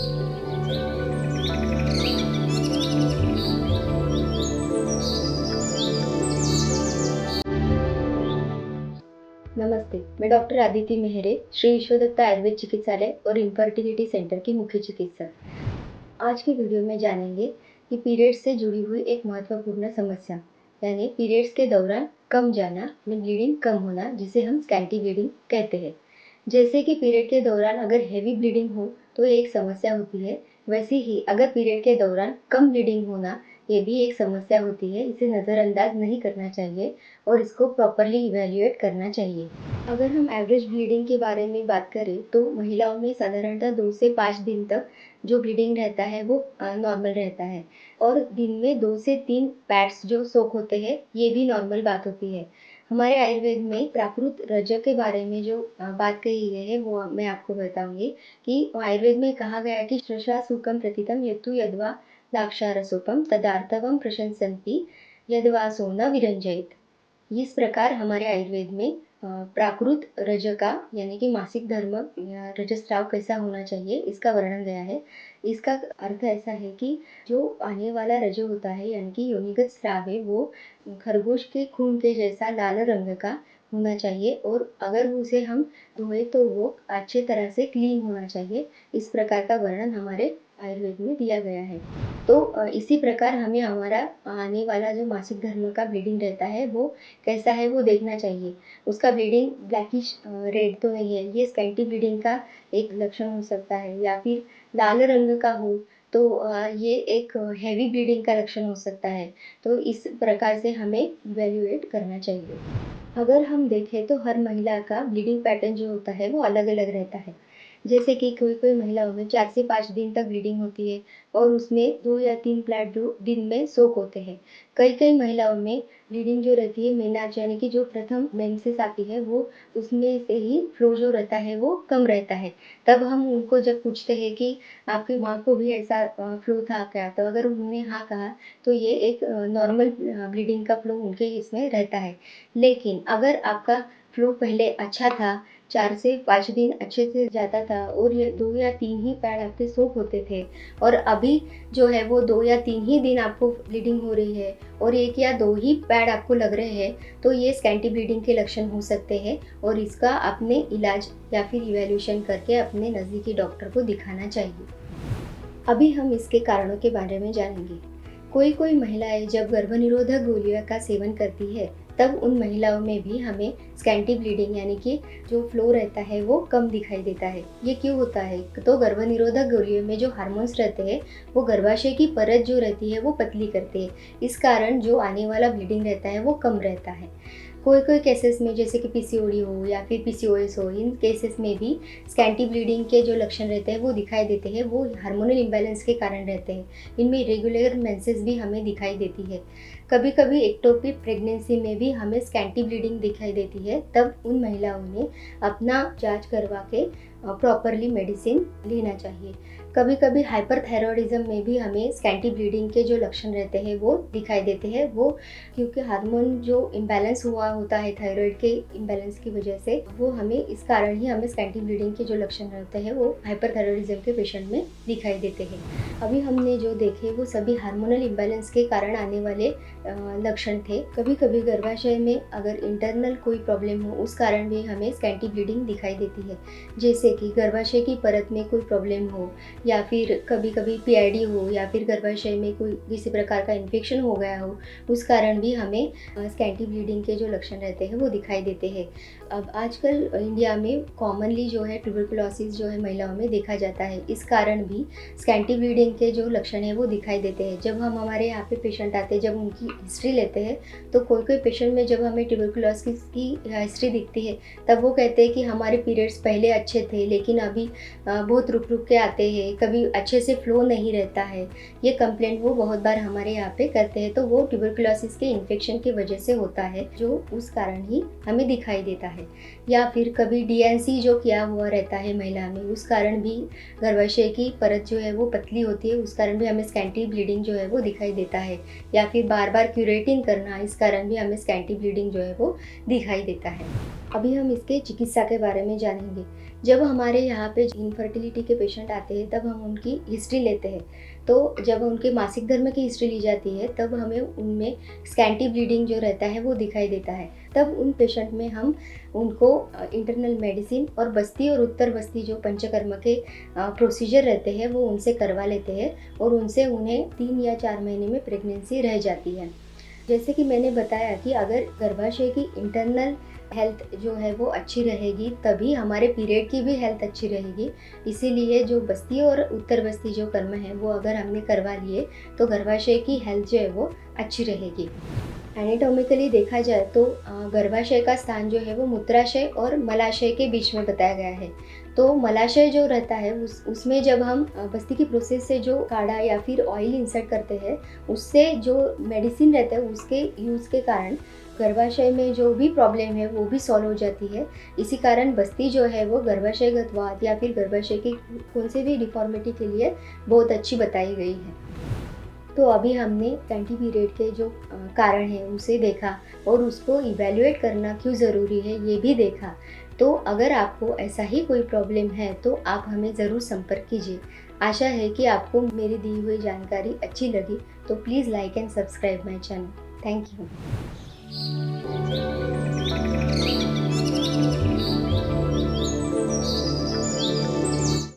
नमस्ते, मैं डॉक्टर आदिति मेहरे, श्री विश्वदत्ता आयुर्वेद चिकित्सालय और इनफर्टिलिटी सेंटर की मुख्य चिकित्सक। आज की वीडियो में जानेंगे कि पीरियड्स से जुड़ी हुई एक महत्वपूर्ण समस्या यानी पीरियड्स के दौरान कम जाना या ब्लीडिंग कम होना, जिसे हम स्कैंटी ब्लीडिंग कहते हैं। जैसे कि पीरियड के दौरान अगर हेवी ब्लीडिंग हो तो एक समस्या होती है, वैसे ही अगर पीरियड के दौरान कम ब्लीडिंग होना ये भी एक समस्या होती है। इसे नज़रअंदाज नहीं करना चाहिए और इसको प्रॉपरली इवैल्यूएट करना चाहिए। अगर हम एवरेज ब्लीडिंग के बारे में बात करें तो महिलाओं में साधारणतः 2 से 5 दिन तक जो ब्लीडिंग रहता है वो नॉर्मल रहता है और दिन में 2 से 3 पैड्स जो सोक होते हैं ये भी नॉर्मल बात होती है। हमारे आयुर्वेद में प्राकृत रजक के बारे में जो बात कही गई है वो मैं आपको बताऊंगी कि आयुर्वेद में कहा गया है कि श्रशा सुकम प्रतितम यत्तु यद्वा दाक्षारसोपम तदार्थवम प्रशंसन्ति यद्वासो न विरंजयेत। इस प्रकार हमारे आयुर्वेद में प्राकृत रज का यानी कि मासिक धर्म या रजस्राव कैसा होना चाहिए इसका वर्णन गया है। इसका अर्थ ऐसा है कि जो आने वाला रज होता है यानी कि योनिगत स्राव है वो खरगोश के खून के जैसा लाल रंग का होना चाहिए और अगर उसे हम धोए तो वो अच्छे तरह से क्लीन होना चाहिए। इस प्रकार का वर्णन हमारे आयुर्वेद में दिया गया है। तो इसी प्रकार हमें हमारा आने वाला जो मासिक धर्म का ब्लीडिंग रहता है वो कैसा है वो देखना चाहिए। उसका ब्लीडिंग ब्लैकिश रेड तो नहीं है, ये स्कैंटी ब्लीडिंग का एक लक्षण हो सकता है, या फिर लाल रंग का हो तो ये एक हैवी ब्लीडिंग का लक्षण हो सकता है। तो इस प्रकार से हमें इवैल्यूएट करना चाहिए। अगर हम देखें तो हर महिला का ब्लीडिंग पैटर्न जो होता है वो अलग अलग रहता है। जैसे कि कोई कोई महिलाओं में 4 से 5 दिन तक ब्लीडिंग होती है और उसमें 2 या 3 ब्लड जो दिन में सोक होते हैं। कई कई महिलाओं में ब्लीडिंग जो रहती है मेनार्च यानी कि जो प्रथम मेंसेस आती है वो उसमें से ही फ्लो जो रहता है वो कम रहता है। तब हम उनको जब पूछते हैं कि आपकी माँ को भी ऐसा फ्लो था क्या, तो अगर उन्होंने हाँ कहा तो ये एक नॉर्मल ब्लीडिंग का फ्लो उनके इसमें रहता है। लेकिन अगर आपका फ्लो पहले अच्छा था, 4 से 5 दिन अच्छे से जाता था और ये 2 या 3 ही पैड आपके सोक होते थे और अभी जो है वो 2 या 3 ही दिन आपको ब्लीडिंग हो रही है और 1 या 2 ही पैड आपको लग रहे हैं, तो ये स्कैंटी ब्लीडिंग के लक्षण हो सकते हैं और इसका अपने इलाज या फिर इवैल्यूएशन करके अपने नज़दीकी डॉक्टर को दिखाना चाहिए। अभी हम इसके कारणों के बारे में जानेंगे। कोई कोई महिलाएं जब गर्भनिरोधक गोलियों का सेवन करती है तब उन महिलाओं में भी हमें स्कैंटी ब्लीडिंग यानी कि जो फ्लो रहता है वो कम दिखाई देता है। ये क्यों होता है? तो गर्भनिरोधक गोलियों में जो हार्मोन्स रहते हैं वो गर्भाशय की परत जो रहती है वो पतली करते हैं। इस कारण जो आने वाला ब्लीडिंग रहता है वो कम रहता है। कोई कोई केसेस में जैसे कि पीसीओडी हो या फिर पीसीओएस हो, इन केसेस में भी स्कैंटी ब्लीडिंग के जो लक्षण रहते हैं वो दिखाई देते हैं। वो हार्मोनल इम्बैलेंस के कारण रहते हैं। इनमें इरेगुलर मेंसेस भी हमें दिखाई देती है। कभी कभी एक्टोपिक प्रेगनेंसी में भी हमें स्कैंटी ब्लीडिंग दिखाई देती है। तब उन महिलाओं ने अपना जांच करवा के प्रॉपरली मेडिसिन लेना चाहिए। कभी कभी हाइपरथायरॉयडिज्म में भी हमें स्कैंटी ब्लीडिंग के जो लक्षण रहते हैं वो दिखाई देते हैं। वो क्योंकि हार्मोन जो इम्बैलेंस हुआ होता है थायराइड के इम्बैलेंस की वजह से, वो हमें इस कारण ही हमें स्कैंटी ब्लीडिंग के जो लक्षण रहते हैं वो हाइपरथायरॉयडिज्म के पेशेंट में दिखाई देते हैं। अभी हमने जो देखे वो सभी हार्मोनल इम्बैलेंस के कारण आने वाले लक्षण थे। कभी कभी गर्भाशय में अगर इंटरनल कोई प्रॉब्लम हो उस कारण भी हमें स्कैंटी ब्लीडिंग दिखाई देती है। जैसे कि गर्भाशय की परत में कोई प्रॉब्लम हो या फिर कभी कभी पीआईडी हो या फिर गर्भाशय में कोई किसी प्रकार का इन्फेक्शन हो गया हो, उस कारण भी हमें स्कैंटी ब्लीडिंग के जो लक्षण रहते हैं वो दिखाई देते हैं। अब आजकल इंडिया में कॉमनली जो है ट्यूबरकुलोसिस जो है महिलाओं में देखा जाता है। इस कारण भी स्कैंटी ब्लीडिंग के जो लक्षण है वो दिखाई देते हैं। जब हम हमारे यहाँ पे पेशेंट आते हैं, जब उनकी हिस्ट्री लेते हैं तो कोई कोई पेशेंट में जब हमें ट्यूबरकुलोसिस की हिस्ट्री दिखती है तब वो कहते हैं कि हमारे पीरियड्स पहले अच्छे थे लेकिन अभी बहुत रुक रुक के आते हैं, कभी अच्छे से फ्लो नहीं रहता है। ये कंप्लेंट वो बहुत बार हमारे यहाँ पे करते हैं। तो वो ट्यूबरकुलोसिस के इन्फेक्शन की वजह से होता है जो उस कारण ही हमें दिखाई देता है। या फिर कभी डीएनसी जो किया हुआ रहता है महिला में, उस कारण भी गर्भाशय की परत जो है वो पतली होती है, उस कारण भी हमें स्कैंटी ब्लीडिंग जो है वो दिखाई देता है। या फिर बार बार क्यूरेटिंग करना, इस कारण भी हमें स्कैंटी ब्लीडिंग जो है वो दिखाई देता है। अभी हम इसके चिकित्सा के बारे में जानेंगे। जब हमारे यहाँ पे इनफर्टिलिटी के पेशेंट आते हैं तब हम उनकी हिस्ट्री लेते हैं। तो जब उनके मासिक धर्म की हिस्ट्री ली जाती है तब हमें उनमें स्कैंटी ब्लीडिंग जो रहता है वो दिखाई देता है। तब उन पेशेंट में हम उनको इंटरनल मेडिसिन और बस्ती और उत्तर बस्ती जो पंचकर्म के प्रोसीजर रहते हैं वो उनसे करवा लेते हैं, और उनसे उन्हें 3 या 4 महीने में प्रेगनेंसी रह जाती है। जैसे कि मैंने बताया कि अगर गर्भाशय की इंटरनल हेल्थ जो है वो अच्छी रहेगी तभी हमारे पीरियड की भी हेल्थ अच्छी रहेगी। इसीलिए जो बस्ती और उत्तर बस्ती जो कर्म है वो अगर हमने करवा लिए तो गर्भाशय की हेल्थ जो है वो अच्छी रहेगी। एनाटॉमिकली देखा जाए तो गर्भाशय का स्थान जो है वो मूत्राशय और मलाशय के बीच में बताया गया है। तो मलाशय जो रहता है उसमें जब हम बस्ती की प्रोसेस से जो काढ़ा या फिर ऑयल इंसर्ट करते हैं, उससे जो मेडिसिन रहता है उसके यूज़ के कारण गर्भाशय में जो भी प्रॉब्लम है वो भी सॉल्व हो जाती है। इसी कारण बस्ती जो है वो गर्भाशयगत वात या फिर गर्भाशय की कौन से भी डिफॉर्मिटी के लिए बहुत अच्छी बताई गई है। तो अभी हमने स्कैंटी पीरियड के जो कारण है उसे देखा और उसको इवैल्यूएट करना क्यों ज़रूरी है ये भी देखा। तो अगर आपको ऐसा ही कोई प्रॉब्लम है तो आप हमें ज़रूर संपर्क कीजिए। आशा है कि आपको मेरी दी हुई जानकारी अच्छी लगी, तो please like and subscribe my channel. Thank you.